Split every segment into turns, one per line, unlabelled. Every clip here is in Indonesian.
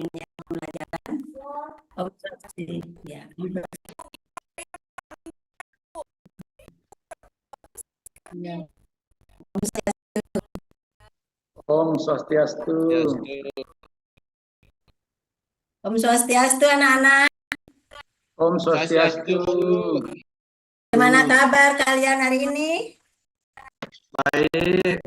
yang pembelajaran observasi ya. Ya.
Om Swastiastu.
Om Swastiastu anak-anak.
Om Swastiastu.
Bagaimana kabar kalian hari ini?
Baik.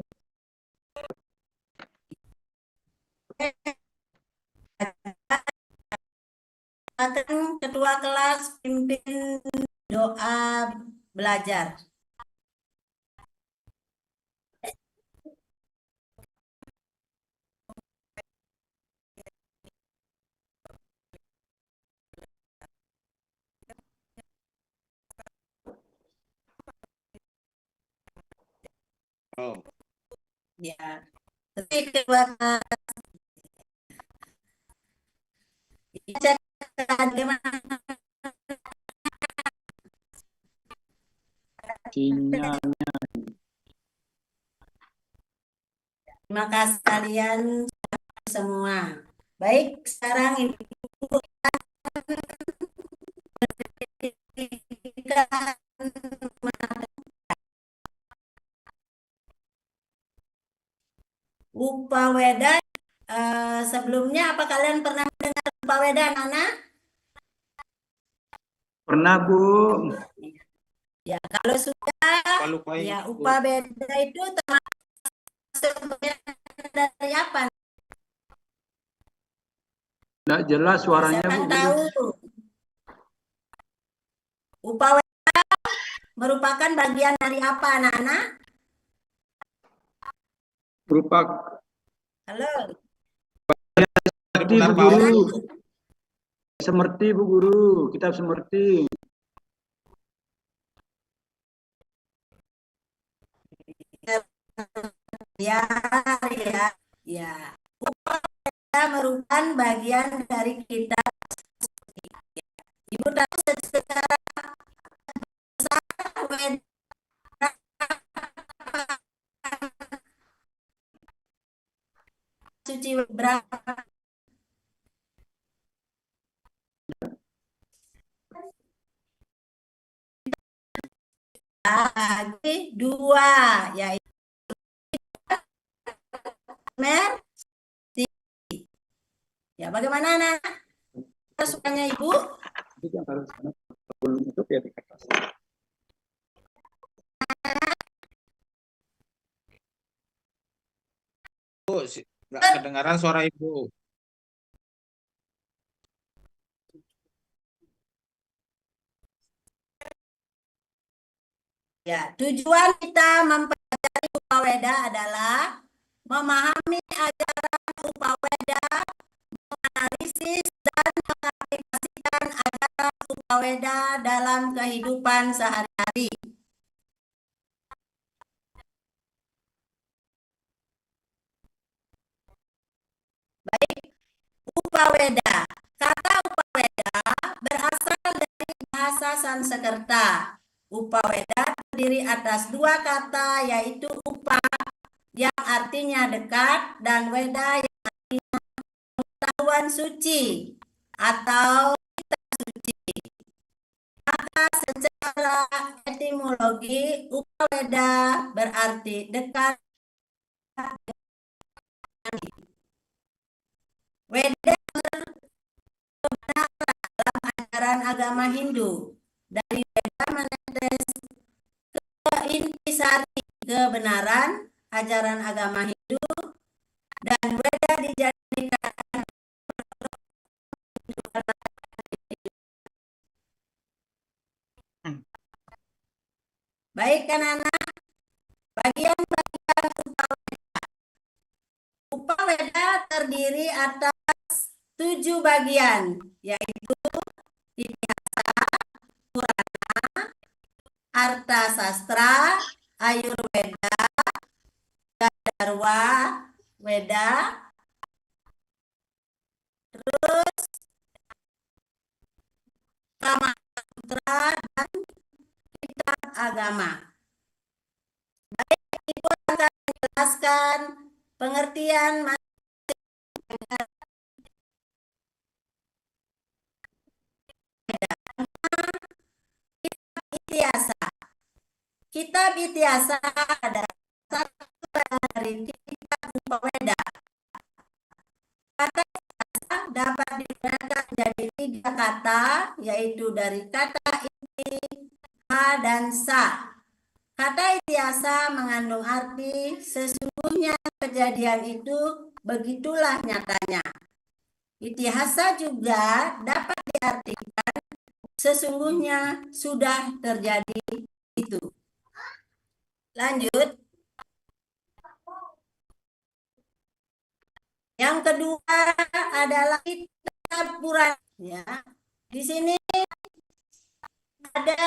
Ketua kelas pimpin doa belajar.
Oh.
Ya. Tapi ketua cek bagaimana
Sinyalnya.
terima kasih kalian semua. Baik, sekarang ini Upaweda. Sebelumnya apa kalian pernah mendengar Upaweda, Nana?
Pernah, Bu.
Ya, kalau sudah, ya Upaweda itu termasuk dari apa?
Nggak jelas suaranya,
Saya
Bu.
tahu. Upaweda merupakan bagian dari apa, anak-anak?
Berupa
Halo.
seperti Bu Guru. Semerti Bu Guru, kitab semerti.
Ya, ya, ya. Upaweda merupakan bagian dari kitab. Ibu tahu secara Weda suci berapa? Lagi dua, yaitu mercy. Ya, bagaimana anak? Sukanya Ibu?
Itu yang harus untuk ya di kertas.
Bu, nggak kedengaran suara Ibu.
Ya, tujuan kita mempelajari Upaweda adalah memahami ajaran Upaweda, menganalisis dan mengaplikasikan ajaran Upaweda dalam kehidupan sehari-hari. Baik, Upaweda. Kata Upaweda berasal dari bahasa Sanskerta. Upaweda terdiri atas dua kata, yaitu upa yang artinya dekat dan weda yang artinya pengetahuan suci atau kitab suci. Maka secara etimologi Upaweda berarti dekat. Weda berkebenaran dalam ajaran agama Hindu. Dari Weda menetes ke intisari kebenaran ajaran agama Hindu, dan Weda dijadikan baik kan anak? Bagian-bagian Upaweda. Upaweda terdiri atas 7 bagian, yaitu Itihasa, Purana, Arta Sastra, Ayurweda, Gandharwa Weda, terus Kamasutra, dan kitab agama. Baik, Ibu akan menjelaskan pengertian Kitab Itiasa adalah satu dari kitab Upaweda. Kata itiasa dapat digunakan jadi 3 kata, yaitu dari kata inti, ha, dan sa. Kata itiasa mengandung arti sesungguhnya kejadian itu begitulah nyatanya. Itihasa juga dapat diartikan sesungguhnya sudah terjadi itu. Lanjut. Yang kedua adalah kitab Purana. Ya. Di sini ada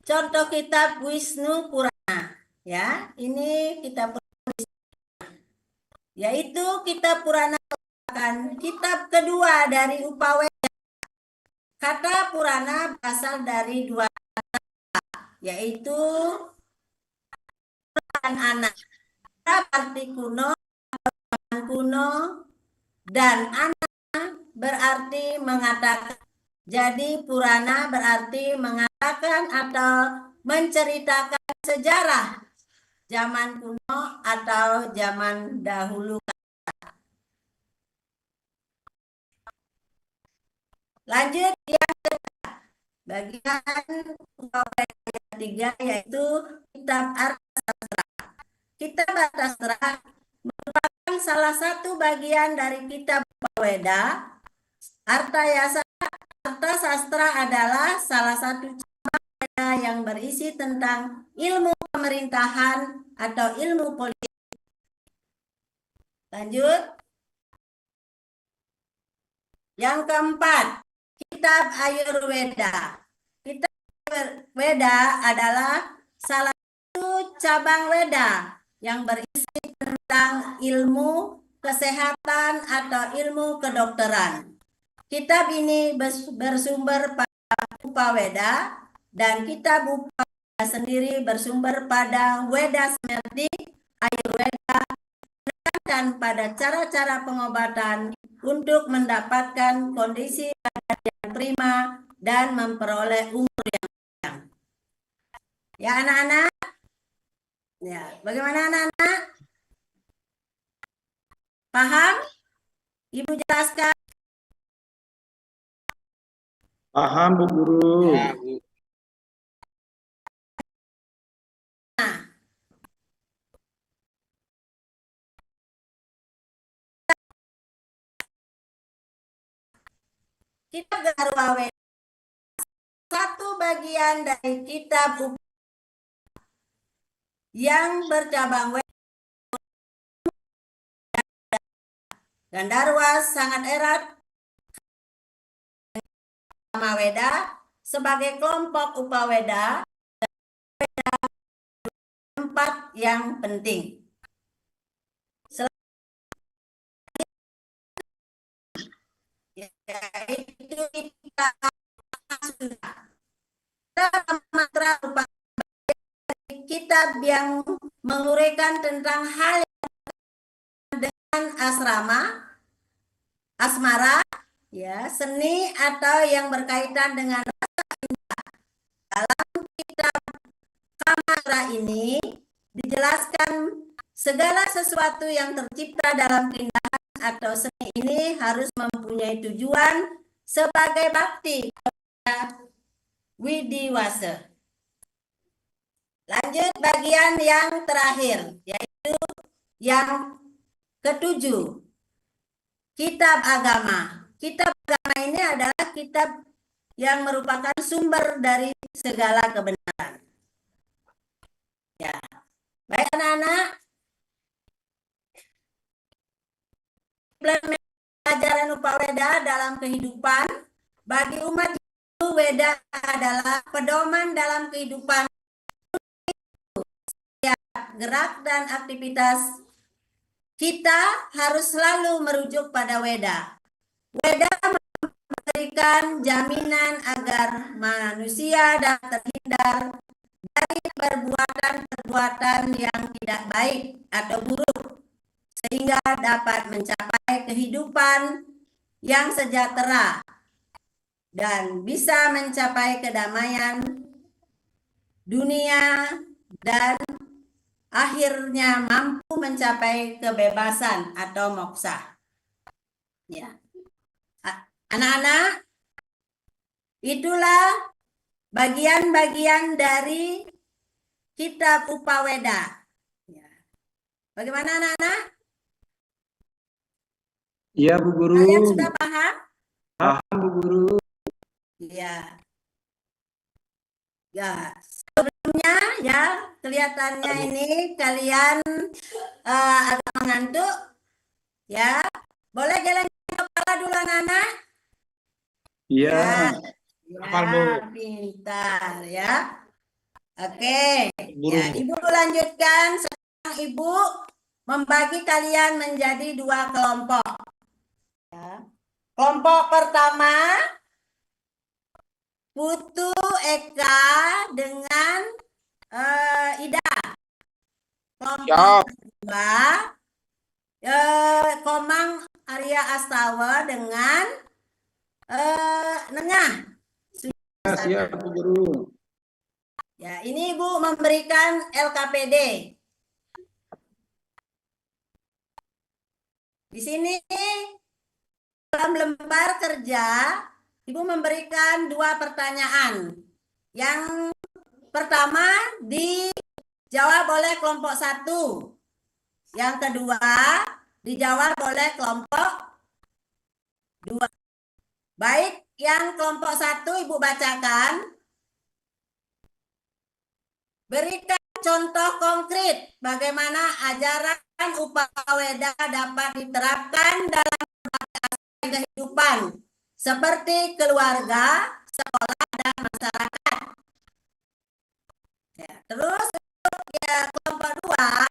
contoh kitab Wisnu Purana. Ya, ini kitab Purana. Yaitu kitab Purana merupakan kitab kedua dari Upaweda. Kata Purana berasal dari 2 kata, yaitu dan anak. Arti kuno dan anak berarti mengatakan. Jadi Purana berarti mengatakan atau menceritakan sejarah zaman kuno atau zaman dahulu. Lanjut yang ketiga, bagian ketiga yaitu kitab Arthasastra. Kitab Arthasastra merupakan salah satu bagian dari kitab Upaweda. Arthasastra adalah salah satu cabang yang berisi tentang ilmu pemerintahan atau ilmu politik. Lanjut. Yang keempat, kitab Ayurveda. Kitab Ayurveda adalah salah satu cabang Weda yang berisi tentang ilmu kesehatan atau ilmu kedokteran. Kitab ini bersumber pada Upaweda dan kitab Upaweda sendiri bersumber pada Weda Smriti, Ayurveda, dan pada cara-cara pengobatan untuk mendapatkan kondisi badan yang prima dan memperoleh umur yang panjang. Ya anak-anak? Ya, bagaimana anak-anak? Paham? Ibu jelaskan.
Paham Bu Guru.
Ya, Bu.
Kitab Garwa Weda satu bagian dari kitab yang bercabang Weda. Gandharwa sangat erat sama Weda sebagai kelompok Upaweda tempat yang penting. Yaitu kitab yang menguraikan tentang hal dengan asmara, ya, seni atau yang berkaitan dengan rasa indah. Dalam kitab Kamasutra ini dijelaskan segala sesuatu yang tercipta dalam keindahan atau seni ini harus mempunyai tujuan sebagai bakti kepada Widiwasa. Lanjut bagian yang terakhir, yaitu yang ketujuh, kitab agama. Kitab agama ini adalah kitab yang merupakan sumber dari segala kebenaran. Ya, baik anak-anak. Pelajaran Upaweda dalam kehidupan bagi umat Hindu, Weda adalah pedoman dalam kehidupan, gerak dan aktivitas. Kita harus selalu merujuk pada Weda. Weda memberikan jaminan agar manusia dapat terhindar dari perbuatan-perbuatan yang tidak baik atau buruk, sehingga dapat mencapai kehidupan yang sejahtera dan bisa mencapai kedamaian dunia dan akhirnya mampu mencapai kebebasan atau moksa. Ya. Anak-anak, itulah bagian-bagian dari kitab Upaweda. Ya. Bagaimana anak-anak?
Iya, Bu Guru.
Kalian sudah paham?
Paham, Bu Guru.
Iya. Ya, sebelumnya ya kelihatannya ini kalian agak mengantuk. Ya, boleh geleng kepala dulu anak-anak?
Iya.
Hafal, Bu.
Pintar ya. Oke,
Guru.
ya, Ibu lanjutkan. Sekarang Ibu membagi kalian menjadi 2 kelompok. Ya. Kelompok pertama, Putu Eka dengan Ida. Kelompok kedua, Komang Arya Astawa dengan Nengah.
Siap, Bu Guru.
Ya, ini Ibu memberikan LKPD. Di sini dalam lembar kerja, Ibu memberikan 2 pertanyaan. Yang pertama dijawab oleh kelompok 1. Yang kedua dijawab oleh kelompok 2. Baik, yang kelompok 1 Ibu bacakan. Berikan contoh konkret bagaimana ajaran Upaweda dapat diterapkan dalam kehidupan seperti keluarga, sekolah, dan masyarakat. Ya, terus ya, kelompok 2,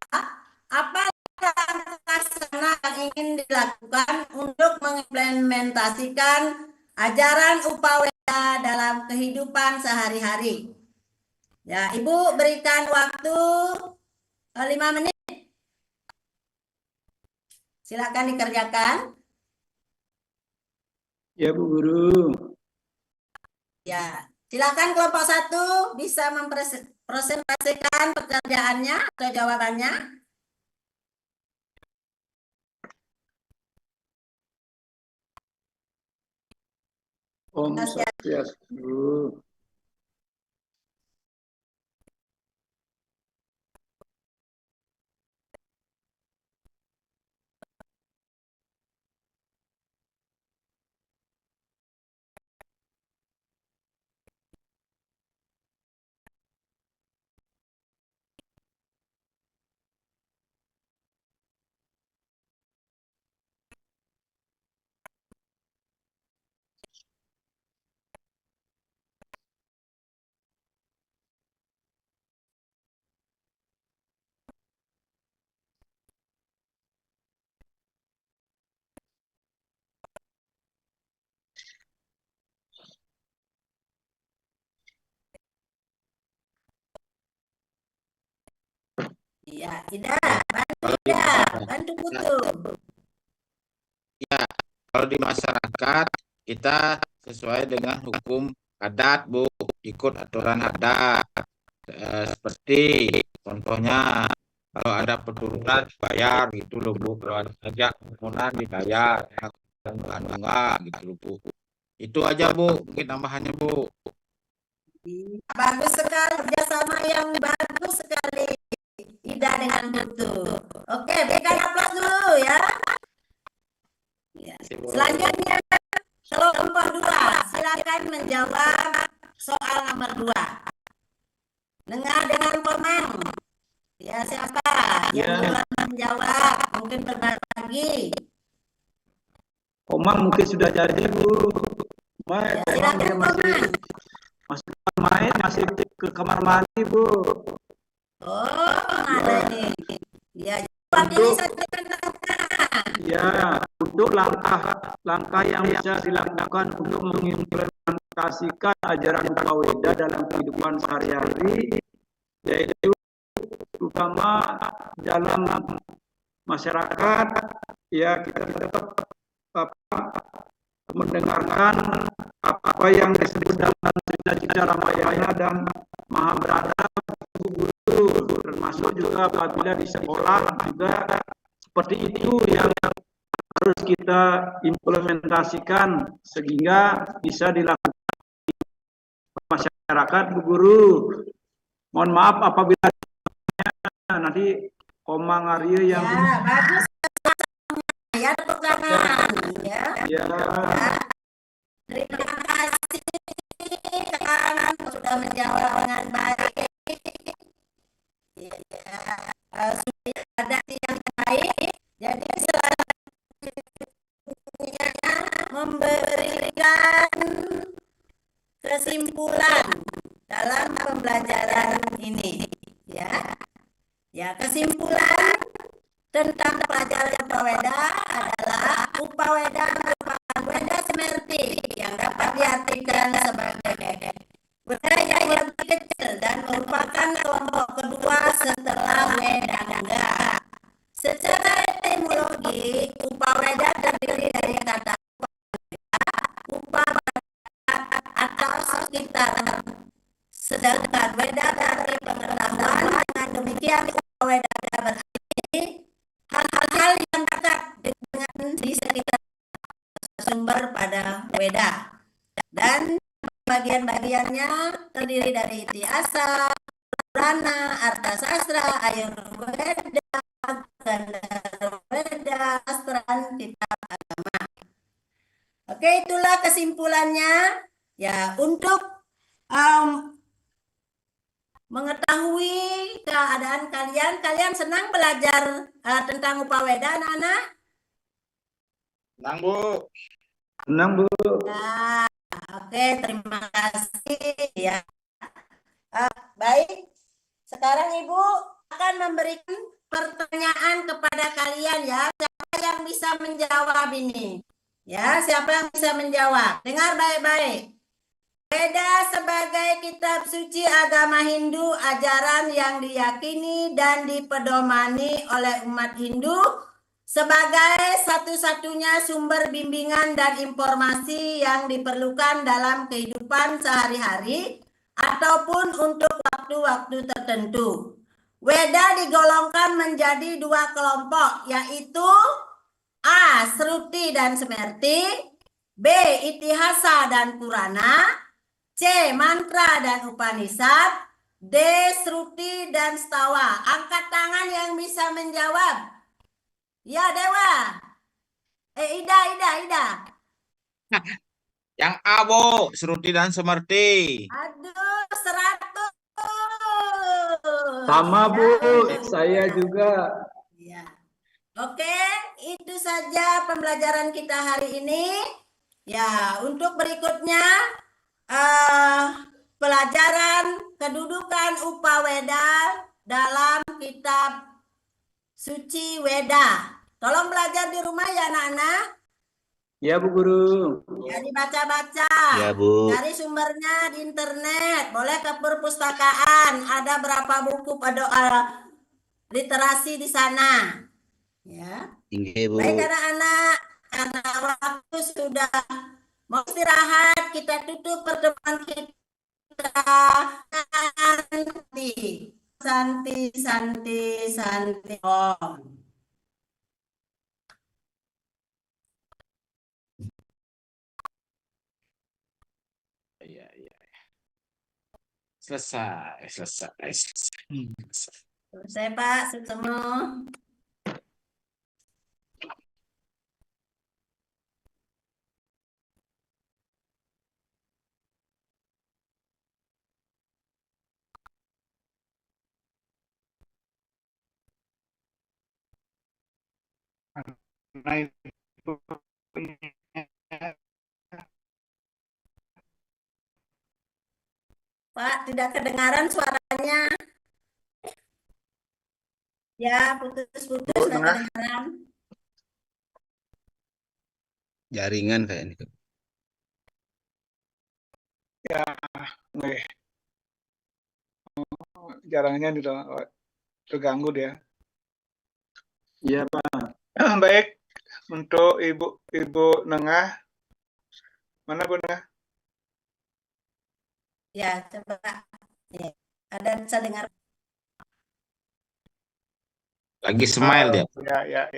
apa langkah sana yang ingin dilakukan untuk mengimplementasikan ajaran Upaweda dalam kehidupan sehari-hari? Ya, Ibu berikan waktu 5 menit. Silakan dikerjakan.
Ya, Bu Guru.
Ya, silakan kelompok 1 bisa mempresentasikan pekerjaannya atau jawabannya.
Om Swastiastu.
Iya, Ida, bantu Ida, bantu Putu.
Ya, kalau di masyarakat kita sesuai dengan hukum adat, Bu, ikut aturan adat. Seperti contohnya kalau ada peturunan bayar gitu loh, Bu. Kalau ada pajak bangunan dibayar, enggak gitu loh, Bu. Itu aja, Bu, mungkin tambahannya, Bu.
Bagus sekali, kerjasama yang bagus sekali Ida dengan Putu. Oke, berikan aplaus dulu ya. Ya. Selanjutnya kelompok 2, silakan menjawab soal nomor 2. Nengah dengan Komang. Ya, siapa yang duluan menjawab? Mungkin berbagi.
Komang mungkin sudah jadi, Bu.
Ya, silakan Komang.
Masih ke kamar mandi, Bu.
Oh, mana ini? Ya, jawab ini satu.
Ya, untuk langkah yang bisa dilakukan untuk mengimplementasikan ajaran Upaweda dalam kehidupan sehari-hari, yaitu terutama dalam masyarakat, ya kita tetap mendengarkan apa yang disebut dalam cerita-cerita Ramayana dan Mahabharata juga apabila di sekolah juga seperti itu yang harus kita implementasikan sehingga bisa dilakukan masyarakat, Bu Guru. Mohon maaf apabila nanti Komang Arya yang
Ya, bagus ya, tepuk tangan ya.
ya.
Terima kasih Kang sudah menjawab dengan baik. Ya, sudah ada yang baik. Jadi selanjutnya memberikan kesimpulan dalam pembelajaran ini. Ya, kesimpulan tentang pelajaran Upaweda adalah Upaweda merupakan weda semerti yang dapat diartikan sebagai weda yang lebih kecil dan merupakan kelompok kedua setelah weda ganda. Secara etimologi, Upaweda terdiri dari kata upa atau sekitar. Sedangkan weda dari pengetahuan, dengan demikian Upaweda berarti hal-hal yang dekat dengan di sekitar sumber pada weda, dan bagian-bagiannya terdiri dari itiasa, purana, artasastra, ayurveda, gandarveda, sastran, kitab agama. Oke, itulah kesimpulannya. Ya, untuk mengetahui keadaan kalian senang belajar tentang Upaweda, anak-anak?
Senang, Bu.
Senang, Bu.
Nah, oke, terima kasih ya. Baik, sekarang Ibu akan memberikan pertanyaan kepada kalian ya. Siapa yang bisa menjawab ini? Ya, siapa yang bisa menjawab? Dengar baik-baik. Weda sebagai kitab suci agama Hindu, ajaran yang diyakini dan dipedomani oleh umat Hindu sebagai satu-satunya sumber bimbingan dan informasi yang diperlukan dalam kehidupan sehari-hari ataupun untuk waktu-waktu tertentu. Weda digolongkan menjadi dua kelompok, yaitu A. Sruti dan Semerti, B. Itihasa dan Purana, C. Mantra dan Upanishad, D. Sruti dan Stawa. Angkat tangan yang bisa menjawab. Ya, Dewa. Ida.
Yang A, Bu. Sruti dan Semerti.
Aduh, 100.
Sama,
Ya,
Bu. Saya juga.
ya. Oke, itu saja pembelajaran kita hari ini. Ya, untuk berikutnya pelajaran kedudukan Upaweda dalam kitab suci Weda. Tolong belajar di rumah ya anak-anak.
Ya, Bu Guru.
Ya, dibaca-baca.
Ya, Bu.
Cari sumbernya di internet. Boleh ke perpustakaan. Ada berapa buku pada literasi di sana. Ya.
Tinggi, Bu.
Baik anak-anak, karena waktu sudah mau istirahat, kita tutup pertemuan kita. Santi. Om.
Iya. Selesai.
Selesai Pak, Sutemo. Pak, tidak kedengaran suaranya. Ya, putus-putus, tidak kedengaran.
Jaringan kayak ini.
Ya, jaringannya sudah terganggu dia.
Iya, Pak.
Baik, untuk Ibu Nengah, mana Bu Nengah?
Ya, coba. Ya, ada bisa dengar.
Lagi smile dia.
Ya.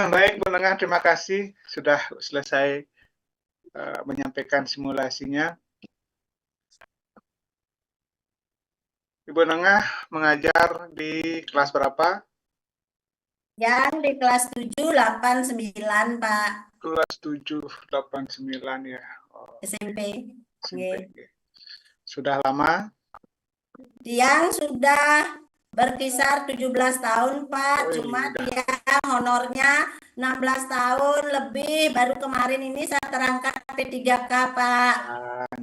Baik, Bu Nengah, terima kasih sudah selesai menyampaikan simulasinya. Ibu Nengah mengajar di kelas berapa?
Yang di kelas 7, 8, 9, Pak.
Kelas 7, 8, 9 ya. Oh,
SMP.
SMP. Sudah lama?
Yang sudah berkisar 17 tahun, Pak.
Oh,
Cuma
udah.
dia honornya 16 tahun lebih. Baru kemarin ini saya terangkat P3K, Pak.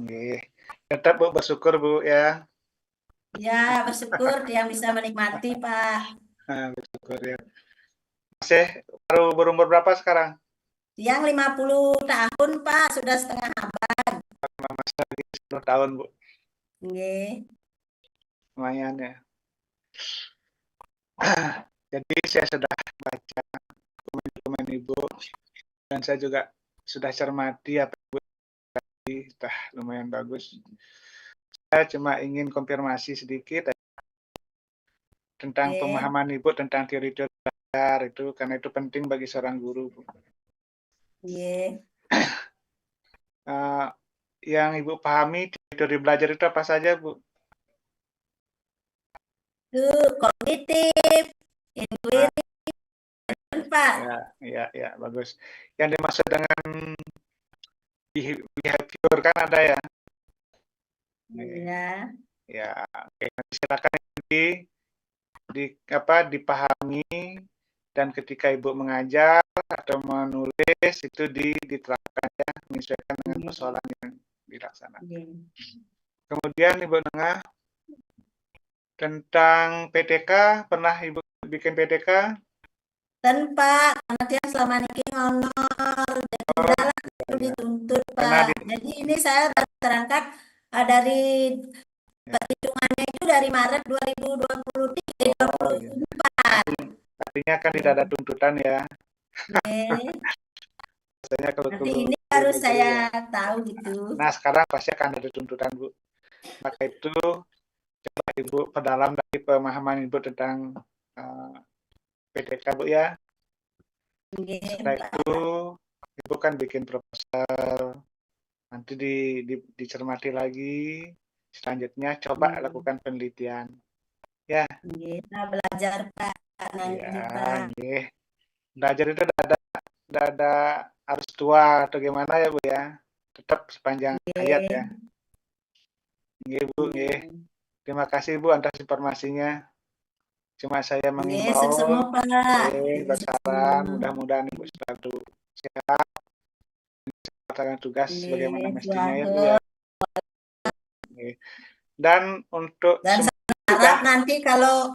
Nggih. Tetap Bu bersyukur Bu ya.
Ya, bersyukur yang bisa menikmati, Pak.
Bersyukur ya. Masih baru berumur berapa sekarang?
Yang 50 tahun, Pak. Sudah setengah abad.
Masih lagi 10 tahun Bu.
Nggih.
Lumayan ya. Jadi saya sudah baca dokumen-dokumen Ibu dan saya juga sudah cermati apa Ibu tadi, sudah lumayan bagus. Saya cuma ingin konfirmasi sedikit tentang pemahaman Ibu tentang teori-teori belajar itu, karena itu penting bagi seorang guru, Bu. Yang Ibu pahami teori belajar itu apa saja, Bu?
Itu kognitif, intuitif, Pak.
Ya, bagus. Yang dimaksud dengan behavior kan ada ya?
Iya.
Ya, oke. Nanti silakan dipahami, dan ketika Ibu mengajar atau menulis itu diterapkan ya, menyesuaikan dengan persoalan yang dilaksanakan. Kemudian Ibu Nengah, tentang PTK, pernah Ibu bikin PTK?
Dan Pak, karena dia selama ini honor, jadi udahlah itu dituntut, Pak. Jadi ini saya terangkat dari perhitungannya itu dari Maret 2024.
Artinya kan tidak ada tuntutan ya. Biasanya kalau
nanti ini harus saya tahu gitu.
Nah, sekarang pasti akan ada tuntutan, Bu. Maka itu coba Ibu perdalam dari pemahaman Ibu tentang PTK, Bu ya. Setelah itu Ibu kan bikin proposal, nanti dicermati lagi, selanjutnya coba lakukan penelitian. Ya.
Kita belajar, Pak.
Ya, belajar itu tidak ada harus tua atau gimana ya, Bu ya. Tetap sepanjang hayat ya. Nggih, Bu, nggih. Terima kasih Bu atas informasinya. Cuma saya mengimbau, bersaran, mudah-mudahan Ibu selalu sehat, melaksanakan tugas sebagaimana mestinya ya Bu ya. Dan untuk
harap nanti kalau